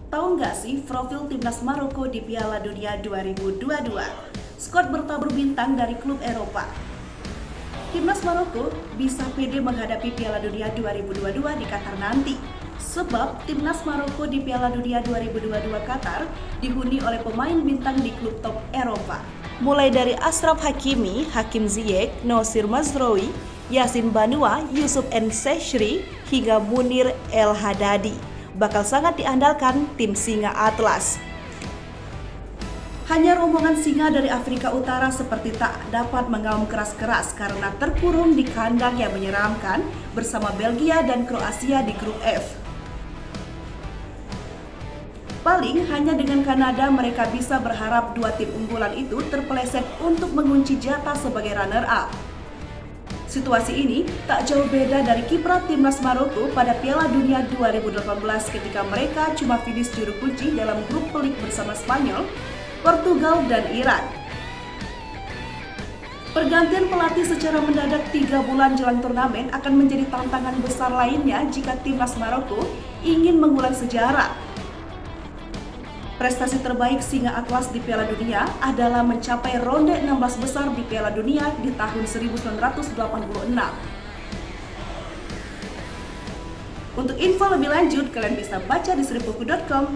Tahu nggak sih profil timnas Maroko di Piala Dunia 2022? Skuad bertabur bintang dari klub Eropa. Timnas Maroko bisa pede menghadapi Piala Dunia 2022 di Qatar nanti. Sebab timnas Maroko di Piala Dunia 2022 Qatar dihuni oleh pemain bintang di klub top Eropa. Mulai dari Achraf Hakimi, Hakim Ziyech, Nosir Mazraoui, Yacine Banua, Youssef N'Sheshri, hingga Munir El Haddadi. Bakal sangat diandalkan tim Singa Atlas. Hanya rombongan singa dari Afrika Utara seperti tak dapat mengaum keras-keras karena terkurung di kandang yang menyeramkan bersama Belgia dan Kroasia di grup F. Paling hanya dengan Kanada mereka bisa berharap dua tim unggulan itu terpeleset untuk mengunci jatah sebagai runner-up. Situasi ini tak jauh beda dari kiprah timnas Maroko pada Piala Dunia 2018 ketika mereka cuma finish juru kunci dalam grup pelik bersama Spanyol, Portugal, dan Iran. Pergantian pelatih secara mendadak 3 bulan jelang turnamen akan menjadi tantangan besar lainnya jika timnas Maroko ingin mengulang sejarah. Prestasi terbaik Singa Atlas di Piala Dunia adalah mencapai ronde 16 besar di Piala Dunia di tahun 1986. Untuk info lebih lanjut, kalian bisa baca di sribuku.com.